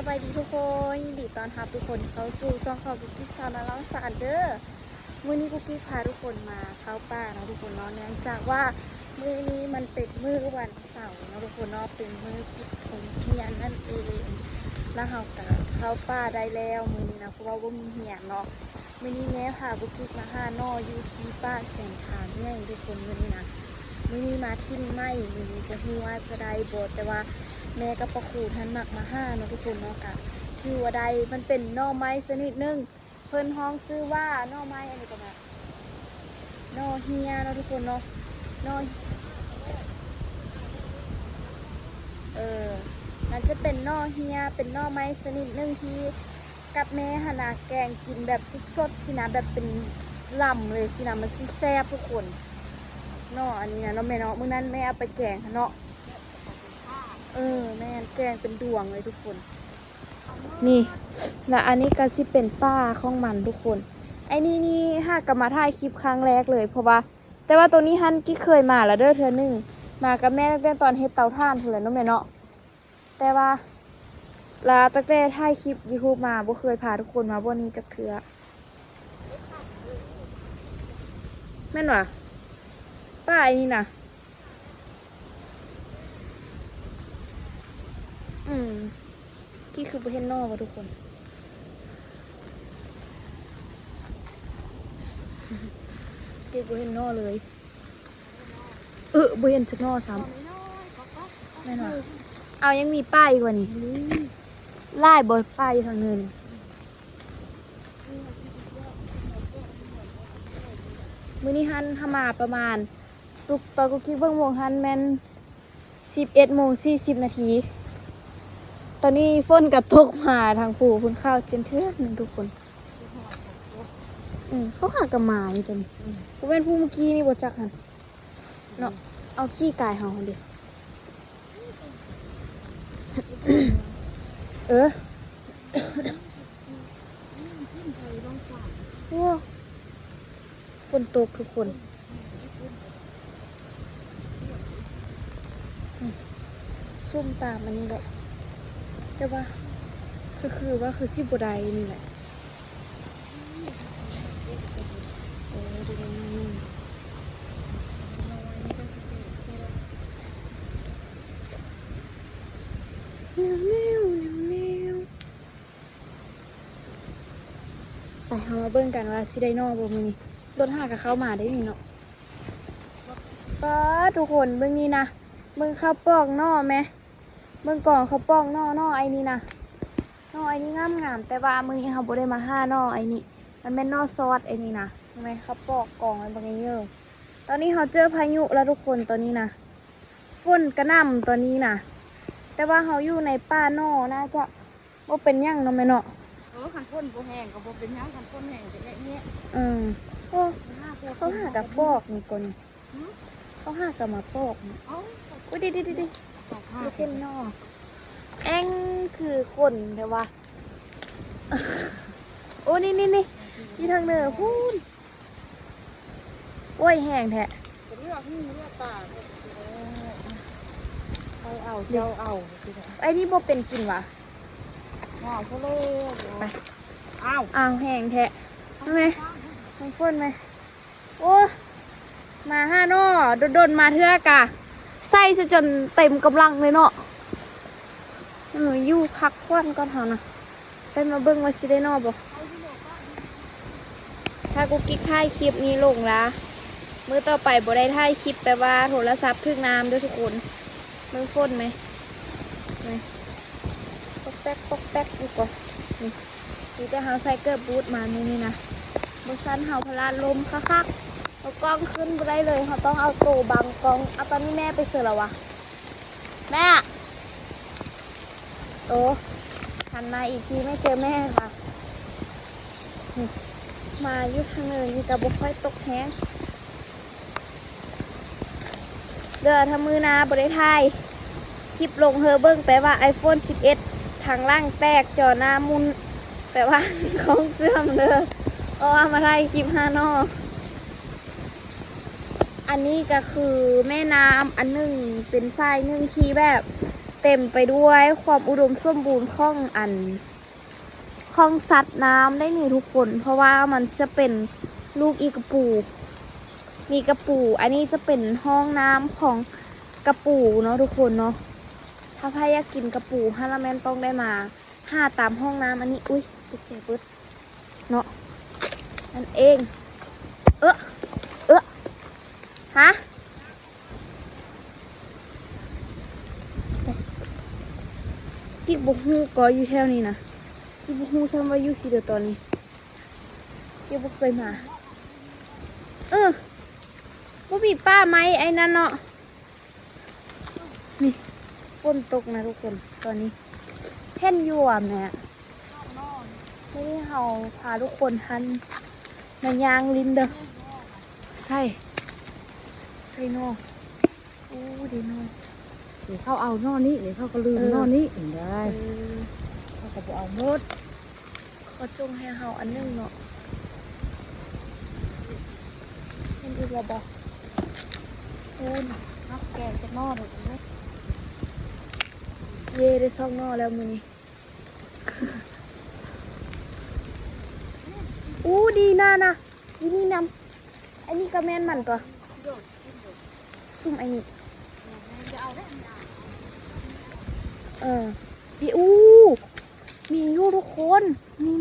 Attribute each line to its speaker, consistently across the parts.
Speaker 1: บายดีทุกคนยินดีต้อนรับทุกคนเข้าสู่ช่องของกุ๊กกิ๊กชาวนาล้างสารเด้อมื้อนี้กุ๊กกิ๊กพาทุกคนมาเข้าป่าเนาะทุกคนเนาะเนื่องจากว่ามื้อนี้มันเป็นมื้อวันเสาร์เนาะทุกคนเนาะเป็นมื้อปิดของเฮียนนั่นเองแล้วเราก็เข้าป่าได้แล้วมื้อนี้นะเพราะว่าบ่มีเฮียนเนาะมื้อนี้แม่พากุ๊กกิ๊กมาหาน้ออยู่ที่ป่าแสงขามใหญ่ทุกคนมื้อนี้นะมื้อนี้มาทิ่มไม้มื้อนี้ก็ฮู้ว่าจะได้บ่แต่ว่าแม่กับปะครูท่านมักมาห้าเนาะทุกคนเนาะกะคือว่าใดมันเป็นหน่อไม้ชนิดหนึงเพิ่นห้องซื้อว่าหน่อไม้อะไรกันนะหน่อเฮียเนาะทุกคนเนาะหน่อมันจะเป็นหน่อเฮียเป็นหน่อไม้ชนิดหนึงที่กับแม่หานาแกงกินแบบสดๆสินะแบบเป็นลำเลยสินะมันสิแซ่บทุกคนหน่ออันนี้นะเนาะแม่เนาะมื้อนั้นแม่เอาไปแกงเนาะแม่แกงเป็นดวงเลยทุกคนนี่และอันนี้ก็สิเป็นป้าของมันทุกคนไอ้นี่หากกลับมาถ่ายคลิปครั้งแรกเลยเพราะว่าแต่ว่าตัวนี้ฮันกี้เคยมาแล้วเด้อเธอหนึ่งมากับแม่ตั้งแต่ตอนเฮ็ดเตาถ่านเถื่อนน้องแม่เนาะแต่ว่าลาตั้งแต่ถ่ายคลิป YouTube มาบ่เคยพาทุกคนมาบ่นี้จักเทื่อแม่นว่ะป้าไอ้นี่น่ะที่คือบ่เห็นนอกว่ะทุกคนที่บ่เห็นนอกเลยบ่เห็นจักนอกซ้ำแม่นว่ะเอายังมีป้ายอีกว่านี่ไล่บ่ป้ายอยู่ทางเนินมื้อนี้ฮันทำมาประมาณตุกตอนกูคิดเบิ่งโมงฮันแม่น11:40 นาทีตอนนี้ฝนกระตกมาทางปู่คุณข้าวเจนเทือนทุกคนเขาหากระมานี่ตัวนี้กูเป็นผู้เมื่อกี้นี่บ่จักหันเนาะเอาขี้กายเฮาเดี๋ยวว้าฝนตกทุกคนส้มตามอันนี้แหละแต่ว่าคือสิบได้นี่แหละไปเอามาเบิ่งกันว่าสิได้นอกบ่มื้อนี้รถหากับเข้ามาได้นี่เนาะป้าทุกคนเบิ่งนี่นะมึงข้าวปอกนอไหมมึงก่อนข้าวปอกนอไอ้นี่นะนอไอ้นี่งามแต่ว่ามึงยังเขาบ่ได้มาห้านอไอ้นี่มันเป็นนอซอสไอ้นี่นะทำไมข้าวปอกกองมันเป็นเยอะตอนนี้เขาเจอพายุแล้วทุกคนตอนนี้นะฝนกระหน่ำตอนนี้นะแต่ว่าเขาอยู่ในป่านอน่าจะว่าเป็นยั่งเนาะแม่เนาะ
Speaker 2: ขันพ่นโบแห้งกับโบเป็นยังขันพ่นแห้งจะแค่นี้
Speaker 1: เขาหากับปอกนี่ก่อนเขาหากับมาปอกอุ้ยดิลูกเข็มนอกแองคือคนแต่ว่าโอ้นี่ที่ทางเหนือพูนโอ้ยแห้งแท้
Speaker 2: เลือกตาเอาเจ้าเอา
Speaker 1: ไอ้นี่โบเป็นกินวะ
Speaker 2: ว้าวเขาเลย
Speaker 1: ไปอ้าวแห้งแท้ทำไมมันฝนไหมโอ้มาห้านอโดนมาเทือกะใส่ซะจนเต็มกำลังเลยเนาะอยู่พักควันก่อนเถอะนะไปมาเบิ่งว่าสิได้นอบ่ถ้ากูกิ๊กถ่ายคลิปนี้ลงละมื้อต่อไปบ่ได้ถ่ายคลิปแปลว่าโทรศัพท์ถึกน้ำด้วยทุกคนมึงฝนไหมปอกแป๊กดีกว่านี่จะหาใส่เกิร์บูทมานี่นะบุษันเฮาพลานลมคักเอากล้องขึ้นไปได้เลยเขาต้องเอาตัวบังกล้องเอาตอนนี้แม่ไปเสือแล้ววะแม่โอ้หันมาอีกทีไม่เจอแม่ค่ะมายุทางเนินนี่กระบอกค่อยตกแห้งเดี๋ยวทำมือนาบริไทยคลิปลงเฮอเบิ้งแปลว่า iPhone 11ทางล่างแตกจอหน้ามุนแปลว่าของเสื่อมเลยเอามาถ่ายคลิป5 นออันนี้ก็คือแม่น้ำอันหนึ่งเป็นทรายหนึ่งที่แบบ เต็มไปด้วยความอุดมสมบูรณ์ของของสัตว์น้ำได้นี่ทุกคน เพราะว่ามันจะเป็นลูกอีกระปูมีกระปูอันนี้จะเป็นห้องน้ำของกระปูเนาะทุกคนเนาะถ้าใครอยากกินกระปูฮาลาแมนต้องได้มาหาตามห้องน้ำอันนี้อุ้ยตุ๊กแกปึ๊ดเนาะนั่นเองฮะกิ๊กบุกฮูก็อยู่แถวนี้นะกิ๊กบุกฮูฉันว่าอยู่สิเดี๋ยวตอนนี้กิ๊กบุกเคยมาบ่มีป้าไหมไอ้นั่นเนาะนี่ฝนตกนะทุกคนตอนนี้เพ่นอยู่อ่ะแม่ไม่ได้เฮาพาทุกคนหันมายางลินเด้อใส่นอโอ้ดีนอ
Speaker 2: เดี๋ยวเขาเอานอนี้เดี๋ยวเขาก็ลืมนอนี้ได้เขาก็บ่เอาหมด
Speaker 1: เขาจงให้เฮาอันนึงเนาะเห็นอีกแล้วบ่โอ้ยนักแกงจะนอเลยไหมเย่ได้ซ่องนอแล้วมื้อนี้ อู้ดีนะนี่นี่นำไอ้นี่ก็แม่นมันตัวซุ่มไอ้นี่พี่มีอยู่ทุกคนนี่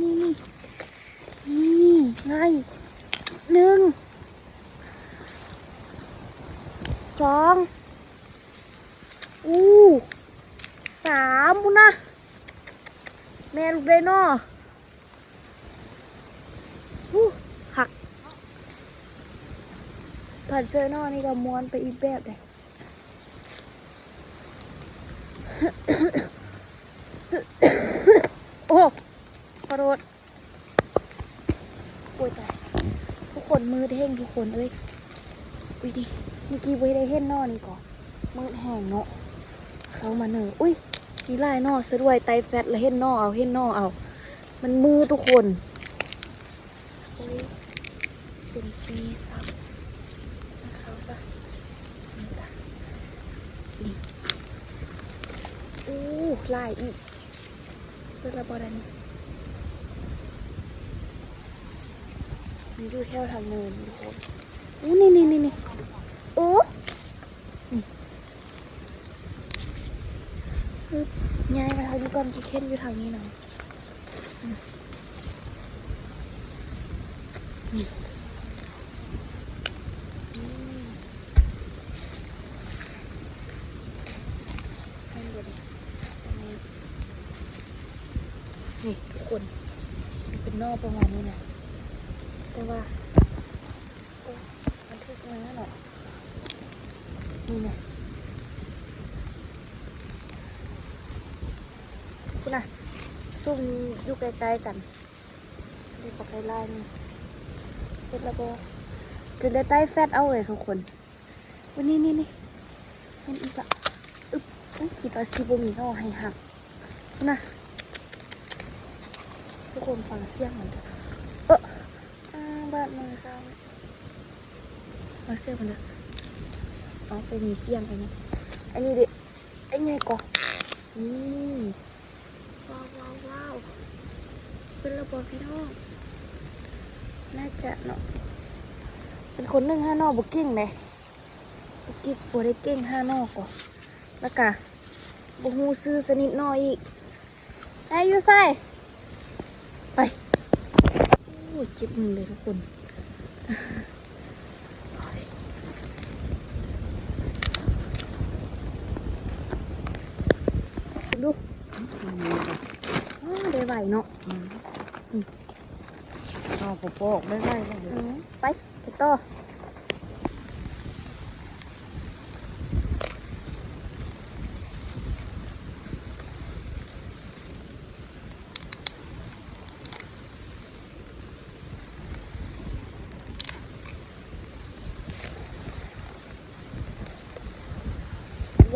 Speaker 1: ไง1 23บุญนะแม่ลูกเลยเนาะคักผัดเจอนอนี่ก็ม้วนไปอีกแบบเลย โอ้ขอโทษป่วยตายทุกคนมือแห้งทุกคนเอ้ยอุ้ยดิเมื่อกี้ไว้ได้เห็นนอนี่ก่อนมือแห้งเนาะเข้ามาเนอะอุ้ยมีลายนอซะด้วยไตแฟตแล้วเห็นนอเอามันมือทุกคนเฮ้ยเป็นจีซับเขาซะนี่จ้ะนี่ลายอีกเพื่อระบายนี่มันอยู่แถวทางเนินทุกคนนี่นี่นี่ย้ายมาทางนี้ก่อนจะเข้นอยู่ทางนี้หน่อยนี่นี่ทุกคนเป็นนอกประมาณนี้นะแต่ว่ามันทึกเนื้อหน่อยนี่นะคุณน่ะซุ่มอยู่ใกล้ๆกันนี่ปอกไก่ลายนี่เป็นระเบิดจะได้ใต้แฟตเอาเลยทุกคนวันนี้นี่เห็นอีกอะคิดว่าซีโบมีเขาให้หักคุณน่ะทุกคนฟังเสียงมันเถอะบ้านมือซ้ำมาเสียงมันเถอะไปมีเสียงอันนี้เด็กไอ้ไงก่อนนี่ว้าวเป็นระบบพี่น้องน่าจะเนาะเป็นคน1 5 นอกบุกกิ้งเลยบุกกิ้งปวดได้เก่ง5 นอกก่อนแล้วก็บุกฮูซื้อสนิทน้อยอีกไอ้ยูไซไปเจ็บมือเลยทุกคนดูได้ไหวเนาะ
Speaker 2: เอาปอกได้เลย
Speaker 1: ไปต่อ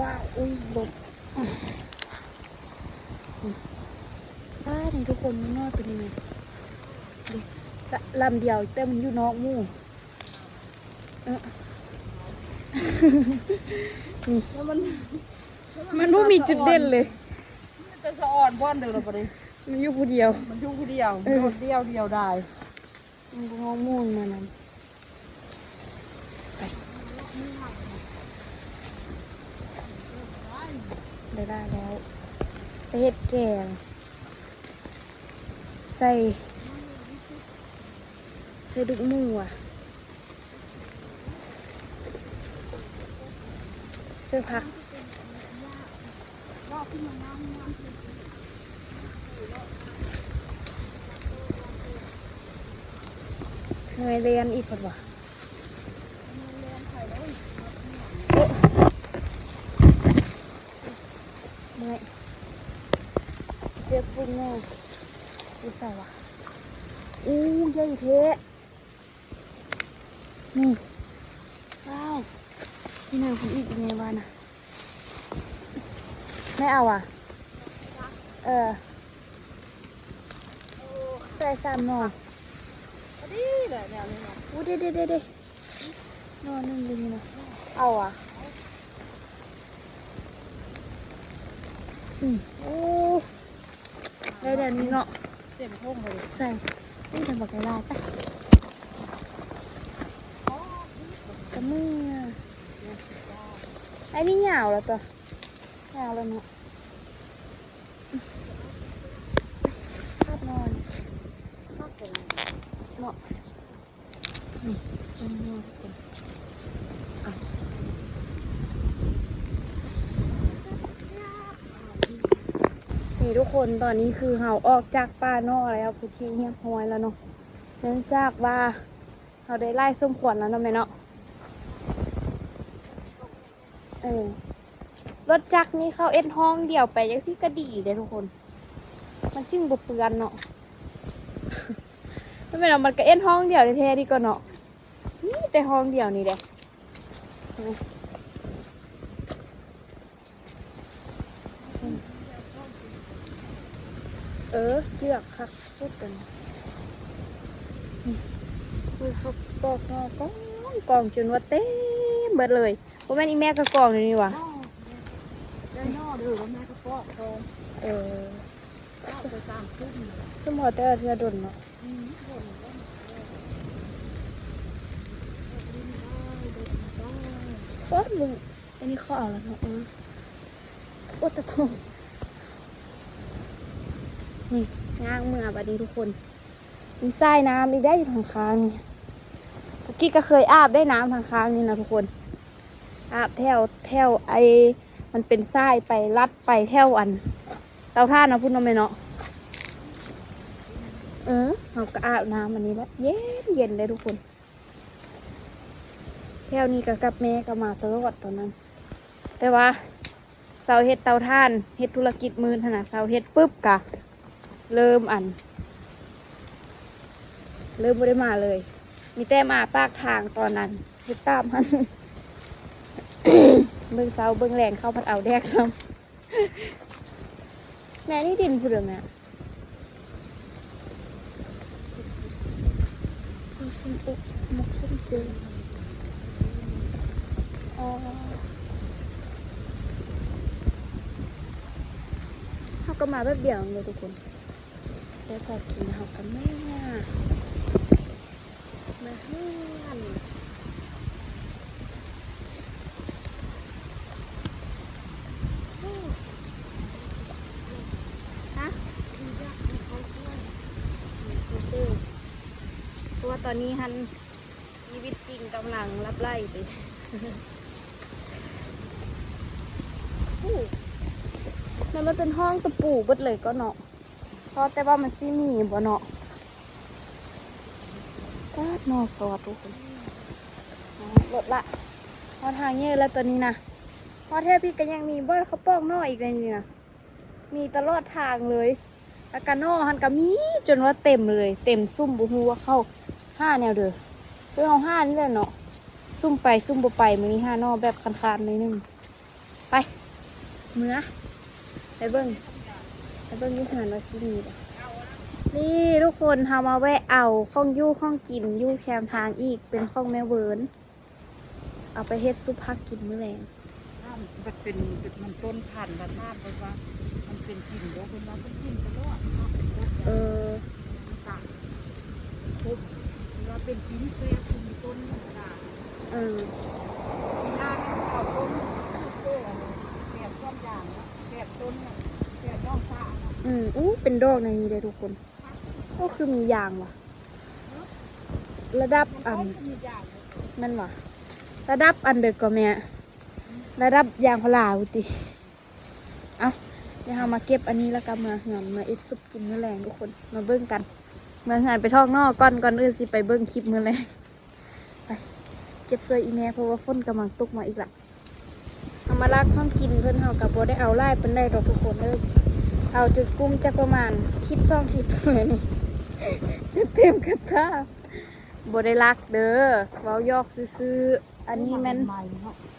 Speaker 1: ว้าวอุ้ยลมนี่ทุกคนมันนอเป็นยังไงดิลำเดียวแต่มันอยู่นอกหมู่นี่
Speaker 2: แล้วมัน
Speaker 1: มันบ่มีจุดเด่นเลย
Speaker 2: มันจะสะอ่อนบ้อนเดียวเลยปะนี่
Speaker 1: มันอยู่ผู้เดียว
Speaker 2: มันอยู่ผู้เดียวโดดเดียวได้
Speaker 1: มันก็งอมูลมานั้นไปได้แล้วไปเฮ็ดแกงใส่ดุกหมูอ่ะเสื้อผักเหนื่อยเรียนอีกคนวะเมื่อยเจ็บฟุ้งแน่ดูใส่วะอู้ใหญ่เทะนี่ว้าวที่ไหนคุณอีกยังไงบ้างนะไม่เอาอ่ะใส่3 หน่อ
Speaker 2: พอดีเลยแนวนี้เนาะ
Speaker 1: อู้เด้นอนนึงเลยนี่นะเอาอ่ะโอ้ได้เดี๋ยวนี้เนาะ
Speaker 2: เต็มทุ่งเลย
Speaker 1: ใส่นี่ทำบอกไก่ลายปะกระมือไอ้นี่ยาวแล้วตัวยาวแล้วเนาะชอบนอนเนาะนี่ต้นนอนเป็นนี่ทุกคนตอนนี้คือเห่าออกจากป่านอกแล้วพื้นที่เงียบห้อยแล้วเนาะเนื่องจากว่าเราได้ไล่ส้มขวัญแล้วเนาะแม่เนาะรถจักรนี่เข้าเอ็นห้องเดี่ยวไปยังซี่ก็ดีเลยทุกคน มันจึงบ่เปื้อนเนาะ ไม่เป็นไรมันก็เอ็นห้องเดี่ยวแท้ๆดีกว่าเนาะนี่แต่ห้องเดี่ยวนี่แหละเห็นไหมเลือกคักสุดกันนี่คือเขาปอกงอกองจนว่าเต็มเบิดเลยเพราะแม่นี่แม่ก็กองเลยนี่หวะ
Speaker 2: ได้นอเด้อแล้วแม่ก็ปอกทองปอกไปตามขึ้นเลย
Speaker 1: ชั่วโมงแต่ละเทือดนเนาะโอ๊ยมึงอันนี้เขาเอาแล้วเนาะโอ๊ยตะทงนี่ย่างเมื่อบัดนี้ทุกคนมีทรายน้ำอีกได้อยู่ทางค้างนี่พวกกี้ก็เคยอาบได้น้ำทางค้างนี่นะทุกคนอาบแถวไอมันเป็นทรายไปลัดไปแถวอันเตาท่านนะพูดน้องไม่เนาะเราก็อาบน้ำอันนี้แล้วเย็นเลยทุกคนแถวนี้กับแม่ก็มาตลอดตอนนั้นแต่ว่าเสาเฮ็ดเตาท่านเฮ็ดธุรกิจมือขนาดเสาเฮ็ดปุ๊บกะเริ่มไม่ได้มาเลย มีแต่มาปากทางตอนนั้นเฮ็ดตามมัน เบิ่งเสาเบิ่งแรงเข้าพัดเอาแดกซ้ำแม่นี่ดินพูดเลยแม่ดูส้มอกมกส้มเจอเขาก็มาแบบเดียวเลยทุกคนได้พอกินเขากับแม่มาเฮือนซื้อเพราะว่าตอนนี้ฮันชีวิตจริงกำลังรับไล่ไป มันเป็นห้องตะปูเบิดเลยก็เนาะเพราะแต่ว่ามันซิมีบ่เนาะก็นอสอดทุกคนลดละพอทางเยอะแล้วตอนนี้นะพอแทบพี่ก็ยังมีบ้านเขาปอกนออีกเลยนี่นะมีตลอดทางเลยอากาโนหันก็มีจนว่าเต็มเลยเต็มซุ่มบุฮูว่าเข้า5 แนวเด้อคือเอา5นี่แหละเนาะซุ่มไปซุ่มบ่ไปมื้อนี้5 นอแบบคันๆหน่อยนึงไปเมื่อไปเบิ้งยุหานวาซินีนี่ทุกคนทำมาแวะเอาข้องยู่ข้องกินยู่แคมทางอีกเป็นข้องแม่เวิร์นเอาไปเฮ็ดซุปผักกินมื้อแรง
Speaker 2: มันเป็นมันต้นพันธุ์น้ำเพราะว่ามันเป็นกลิ่นแล้วเป็นว่าเป็นกลิ่นตลอดเป็นต้น
Speaker 1: เออ
Speaker 2: ต่างครบว่าเป็นกลิ่นแซ่บมีต้นต่าง
Speaker 1: เออ
Speaker 2: หน้าเขาต้นเสื้อแซ่บต้นยางแซ่บต้นแซ่บย่องฟ้า
Speaker 1: อู้เป็นดอกในนี้เลยทุกคนก็คือมียางว่ะ ระดับอัน
Speaker 2: มียาง
Speaker 1: นั่นว่ะ ระดับอันเด็กก็แม่ระดับยางพาราอุติเอาเดี๋ยวเรามาเก็บอันนี้แล้วก็มาเหือนมาอิดซุปกินมื้อแรงทุกคนมาเบิ้งกันมาเหือนไปทอกนอกก่อนอื่นสิไปเบิ้งคลิปมื้อแรงไปเก็บเสื้ออีแม่เพราะว่าฝนกำลังตกมาอีกละเอามาลากข้องกินเพื่อนเฮากับโบได้เอาไล่เป็นได้ดอกทุกคนเลยเอาจุดกุ้มจะประมาณคิดซ่องคิดเลยนี่ จะเต็มกระทะโบได้ลักเด้อเว้ายอกซื้อๆอันนี้แม่น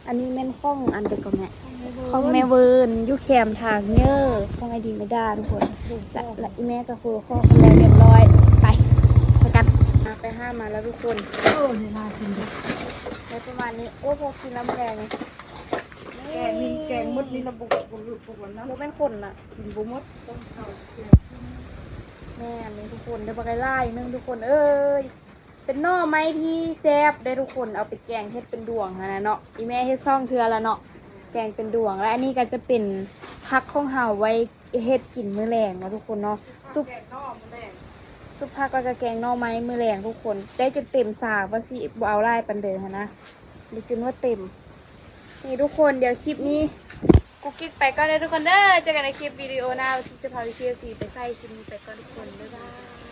Speaker 1: อันนี้แม่นข้องอันเด็กก็แม่ข้องแม่เวิร์นอยู่แคมทางเนอร์ข้องไอดีไม่ได้ทุกคนและอีแม่ก็คือข้องคนแล้วเรียบร้อยไปกันไปห้ามาแล้วทุกคน
Speaker 2: โอ้ยน่าชิมเลย
Speaker 1: ในประมาณนี้โอ้พอกินน้ำแดง
Speaker 2: แกงมดนี่ระบุบุรุษบุรุษนะ
Speaker 1: โบเป็นคนน่ะ
Speaker 2: กินบุมดต้องเข้า
Speaker 1: แม่นี่ทุกคนเดี๋ยวไปไล่นึงทุกคนเอ้ยเป็นหน่อไม้ที่แซ่บได้ทุกคนเอาไปแกงเฮ็ดเป็นดวงนะเนาะอีแม่เฮ็ดซ่องเทือละเนาะแกงเป็นดวงและอันนี้ก็จะเป็นผักของเฮาไว้เฮ็ดกินมื้อแรงนะทุกคนเนาะซุป
Speaker 2: แกงนอกมันแม่
Speaker 1: ซุปผักแล้วก็แกงหน่อไม้มื้อแรงทุกคนได้จนเต็มสากว่าสิบ่เอาไล่ปันเดินนะได้จนว่าเต็มนี่ทุกคนเดี๋ยวคลิปนี้กุ๊กกิ๊กไปก็ได้ทุกคนเด้อเจอกันในคลิปวิดีโอหน้าที่จะพาไปเที่ยวสีไปใส่คลิปนี้ไปก็ทุกคนบ๊ายบาย